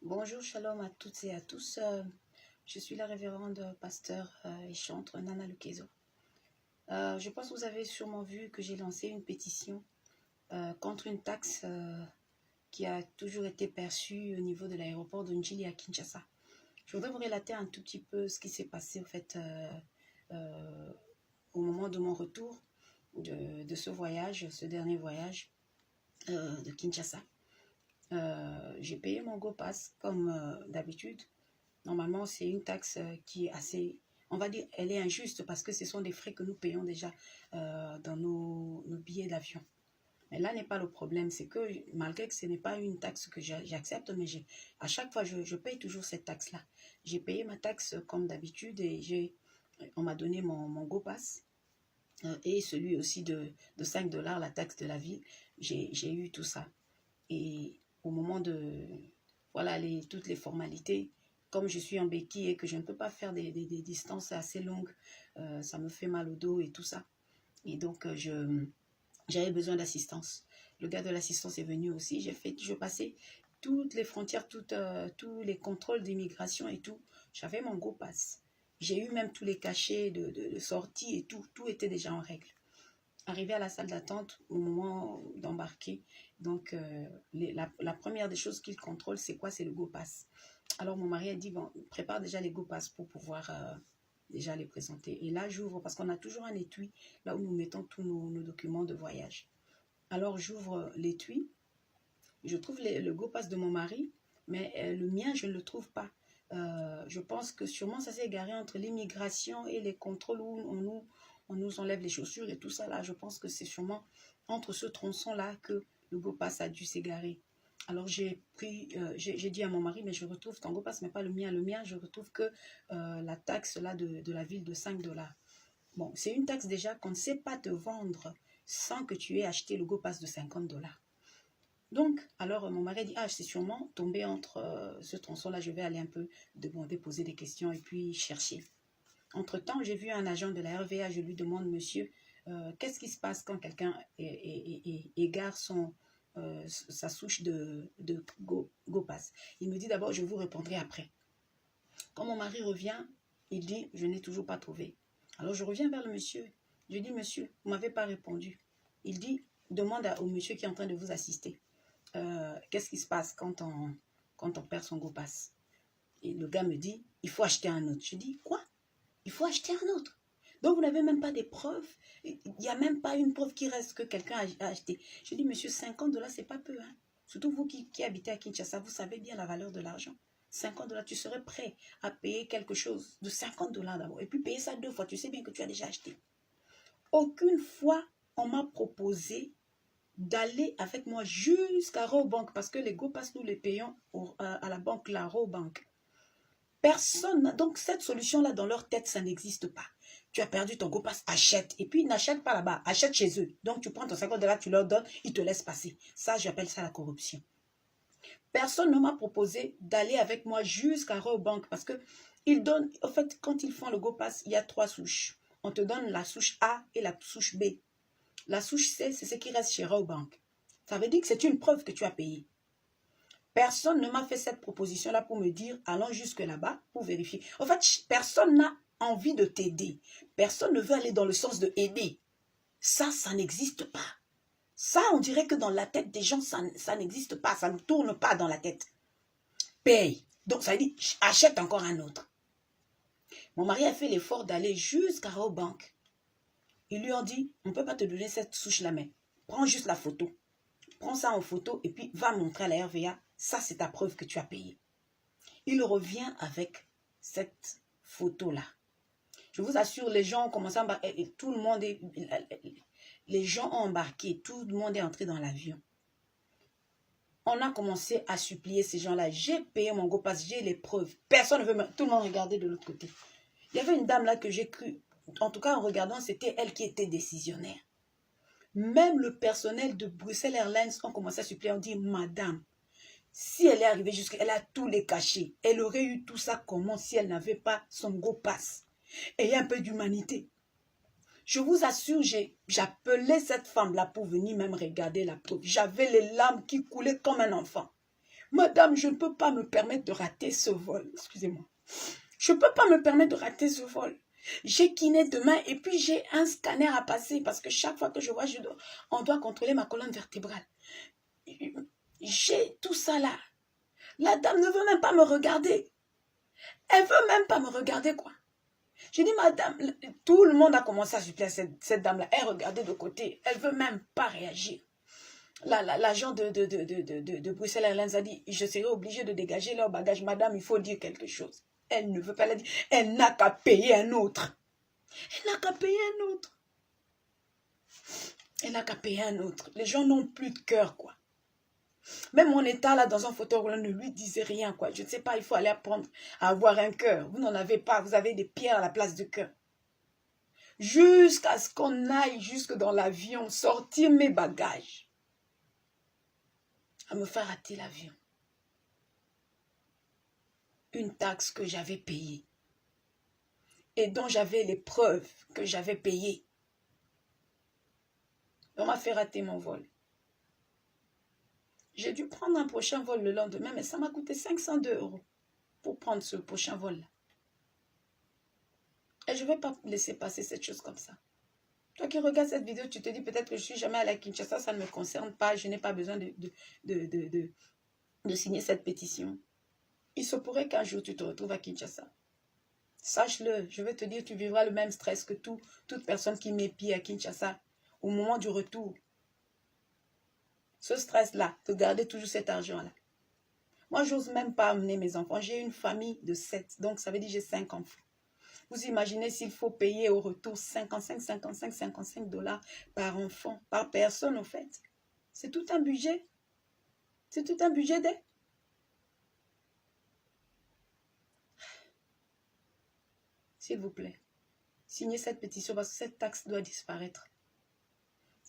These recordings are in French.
Bonjour, shalom à toutes et à tous. Je suis la révérende pasteur et chantre Nana Lukezo. Je pense que vous avez sûrement vu que j'ai lancé une pétition contre une taxe qui a toujours été perçue au niveau de l'aéroport de Njili à Kinshasa. Je voudrais vous relater un tout petit peu ce qui s'est passé au fait au moment de mon retour de ce voyage, ce dernier voyage de Kinshasa. J'ai payé mon GoPass comme d'habitude. Normalement, c'est une taxe qui est assez, on va dire, elle est injuste parce que ce sont des frais que nous payons déjà dans nos billets d'avion. Mais là n'est pas le problème, c'est que malgré que ce n'est pas une taxe que j'accepte, mais à chaque fois, je paye toujours cette taxe-là. J'ai payé ma taxe comme d'habitude et on m'a donné mon GoPass et celui aussi de 5 $, la taxe de la ville. J'ai eu tout ça. Et au moment de, voilà, toutes les formalités, comme je suis en béquille et que je ne peux pas faire des distances assez longues, ça me fait mal au dos et tout ça. Et donc, j'avais besoin d'assistance. Le gars de l'assistance est venu aussi. Je passais toutes les frontières, tous les contrôles d'immigration et tout. J'avais mon GoPass. J'ai eu même tous les cachets de sortie et tout. Tout était déjà en règle. Arrivé à la salle d'attente, au moment d'embarquer, donc la première des choses qu'il contrôle, c'est quoi? C'est le GoPass. Alors mon mari a dit, bon, prépare déjà les GoPass pour pouvoir déjà les présenter. Et là, j'ouvre, parce qu'on a toujours un étui, là où nous mettons tous nos documents de voyage. Alors j'ouvre l'étui, je trouve le GoPass de mon mari, mais le mien, je ne le trouve pas. Je pense que sûrement ça s'est égaré entre l'immigration et les contrôles où on nous enlève les chaussures et tout ça là. Je pense que c'est sûrement entre ce tronçon-là que le GoPass a dû s'égarer. Alors j'ai dit à mon mari, mais je retrouve ton GoPass, mais pas le mien. Le mien, je retrouve que la taxe là de la ville de 5 $. Bon, c'est une taxe déjà qu'on ne sait pas te vendre sans que tu aies acheté le GoPass de 50 $. Donc, alors mon mari dit, ah, c'est sûrement tombé entre ce tronçon-là, je vais aller un peu demander, poser des questions et puis chercher. Entre-temps, j'ai vu un agent de la RVA, je lui demande, monsieur, qu'est-ce qui se passe quand quelqu'un égare sa souche de GoPass? Il me dit d'abord, je vous répondrai après. Quand mon mari revient, il dit, je n'ai toujours pas trouvé. Alors je reviens vers le monsieur, je dis, monsieur, vous ne m'avez pas répondu. Il dit, demande au monsieur qui est en train de vous assister. Qu'est-ce qui se passe quand on perd son GoPass? Et le gars me dit, il faut acheter un autre. Je dis, quoi? Il faut acheter un autre? Donc vous n'avez même pas des preuves? Il n'y a même pas une preuve qui reste que quelqu'un a acheté. Je dis, monsieur, 50 $, c'est pas peu. Hein? Surtout vous qui habitez à Kinshasa, vous savez bien la valeur de l'argent. 50 $, tu serais prêt à payer quelque chose de 50 $ d'abord. Et puis payer ça 2 fois, tu sais bien que tu as déjà acheté. Aucune fois, on m'a proposé d'aller avec moi jusqu'à Robank, parce que les GoPass, nous les payons à la banque, la Robank. Personne, donc cette solution-là, dans leur tête, ça n'existe pas. Tu as perdu ton GoPass, achète. Et puis, n'achète pas là-bas, achète chez eux. Donc, tu prends ton 50 $, tu leur donnes, ils te laissent passer. Ça, j'appelle ça la corruption. Personne ne m'a proposé d'aller avec moi jusqu'à Robank, parce que ils donnent, en fait, quand ils font le GoPass, il y a 3 souches. On te donne la souche A et la souche B. La souche C, c'est ce qui reste chez Robank. Ça veut dire que c'est une preuve que tu as payé. Personne ne m'a fait cette proposition-là pour me dire, allons jusque là-bas pour vérifier. En fait, personne n'a envie de t'aider. Personne ne veut aller dans le sens de aider. Ça n'existe pas. Ça, on dirait que dans la tête des gens, ça n'existe pas. Ça ne tourne pas dans la tête. Paye. Donc, ça veut dire, achète encore un autre. Mon mari a fait l'effort d'aller jusqu'à Robank. Ils lui ont dit, on ne peut pas te donner cette souche-là, mais prends juste la photo. Prends ça en photo et puis va montrer à la RVA. Ça, c'est ta preuve que tu as payé. Il revient avec cette photo-là. Je vous assure, les gens ont commencé à embarquer. Tout le monde les gens ont embarqué. Tout le monde est entré dans l'avion. On a commencé à supplier ces gens-là. J'ai payé mon GoPass, j'ai les preuves. Personne ne veut me... Tout le monde regardait de l'autre côté. Il y avait une dame là que j'ai cru... En tout cas, en regardant, c'était elle qui était décisionnaire. Même le personnel de Bruxelles Airlines ont commencé à supplier. On dit, madame, si elle est arrivée jusqu'à... Elle a tous les cachets. Elle aurait eu tout ça comment si elle n'avait pas son GoPass? Ayez un peu d'humanité. Je vous assure, j'appelais cette femme-là pour venir même regarder la preuve. J'avais les larmes qui coulaient comme un enfant. Madame, je ne peux pas me permettre de rater ce vol. Excusez-moi. Je ne peux pas me permettre de rater ce vol. J'ai kiné demain et puis j'ai un scanner à passer parce que chaque fois que je vois, on doit contrôler ma colonne vertébrale. J'ai tout ça là. La dame ne veut même pas me regarder. Elle ne veut même pas me regarder, quoi. J'ai dit, madame, tout le monde a commencé à supplier cette dame-là. Elle regardait de côté. Elle ne veut même pas réagir. L'agent de Bruxelles Airlines a dit, je serai obligé de dégager leur bagage. Madame, il faut dire quelque chose. Elle ne veut pas. Elle a dit, elle n'a qu'à payer un autre. Elle n'a qu'à payer un autre. Elle n'a qu'à payer un autre. Les gens n'ont plus de cœur, quoi. Même mon état là dans un fauteuil roulant ne lui disait rien, quoi. Je ne sais pas, il faut aller apprendre à avoir un cœur. Vous n'en avez pas, vous avez des pierres à la place de cœur. Jusqu'à ce qu'on aille jusque dans l'avion, sortir mes bagages. À me faire rater l'avion. Une taxe que j'avais payée. Et dont j'avais les preuves que j'avais payées. On m'a fait rater mon vol. J'ai dû prendre un prochain vol le lendemain, mais ça m'a coûté 502 € pour prendre ce prochain vol-là. Et je ne vais pas laisser passer cette chose comme ça. Toi qui regardes cette vidéo, tu te dis peut-être que je ne suis jamais allée à Kinshasa, ça ne me concerne pas, je n'ai pas besoin de signer cette pétition. Il se pourrait qu'un jour tu te retrouves à Kinshasa. Sache-le, je vais te dire, tu vivras le même stress que toute personne qui met pied à Kinshasa au moment du retour. Ce stress-là, de garder toujours cet argent-là. Moi, je n'ose même pas amener mes enfants. J'ai une famille de 7, donc ça veut dire que j'ai 5 enfants. Vous imaginez s'il faut payer au retour 55 $ par enfant, par personne, au fait. C'est tout un budget. C'est tout un budget d'aide. S'il vous plaît, signez cette pétition parce que cette taxe doit disparaître.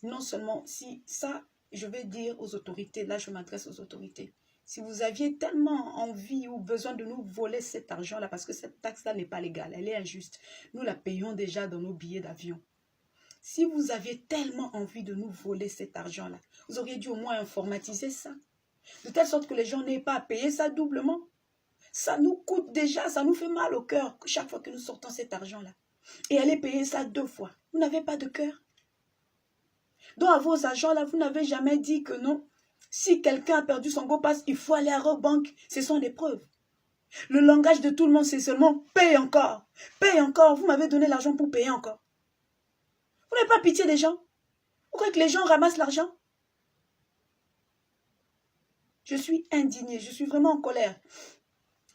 Non seulement, si ça, je vais dire aux autorités, là je m'adresse aux autorités, si vous aviez tellement envie ou besoin de nous voler cet argent-là, parce que cette taxe-là n'est pas légale, elle est injuste, nous la payons déjà dans nos billets d'avion. Si vous aviez tellement envie de nous voler cet argent-là, vous auriez dû au moins informatiser ça, de telle sorte que les gens n'aient pas à payer ça doublement. Ça nous coûte déjà, ça nous fait mal au cœur chaque fois que nous sortons cet argent-là. Et aller payer ça 2 fois. Vous n'avez pas de cœur. Donc à vos agents-là, vous n'avez jamais dit que non. Si quelqu'un a perdu son GoPass, il faut aller à Robank. Ce sont des preuves. Le langage de tout le monde, c'est seulement paye encore. Paye encore. Vous m'avez donné l'argent pour payer encore. Vous n'avez pas pitié des gens. Vous croyez que les gens ramassent l'argent? Je suis indignée. Je suis vraiment en colère.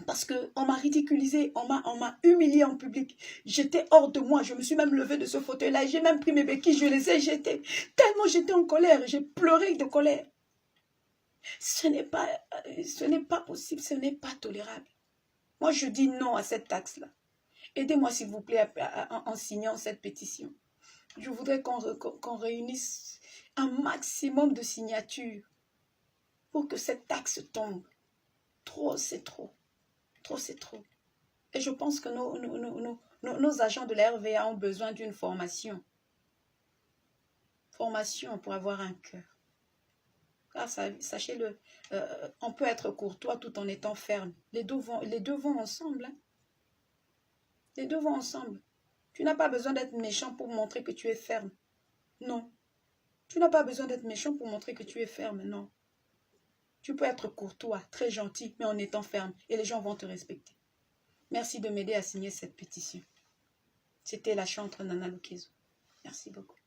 Parce qu'on m'a ridiculisé, on m'a humilié en public. J'étais hors de moi, je me suis même levée de ce fauteuil-là. J'ai même pris mes béquilles, je les ai jetées. Tellement j'étais en colère, j'ai pleuré de colère. Ce n'est pas possible, ce n'est pas tolérable. Moi, je dis non à cette taxe-là. Aidez-moi, s'il vous plaît, en signant cette pétition. Je voudrais qu'on réunisse un maximum de signatures pour que cette taxe tombe. Trop, c'est trop. Trop, c'est trop. Et je pense que nos agents de la RVA ont besoin d'une formation. Formation pour avoir un cœur. Car sachez-le, on peut être courtois tout en étant ferme. Les deux vont ensemble. Hein. Les deux vont ensemble. Tu n'as pas besoin d'être méchant pour montrer que tu es ferme. Non. Tu n'as pas besoin d'être méchant pour montrer que tu es ferme. Non. Tu peux être courtois, très gentil, mais en étant ferme. Et les gens vont te respecter. Merci de m'aider à signer cette pétition. C'était la chantre Nana Lukezo. Merci beaucoup.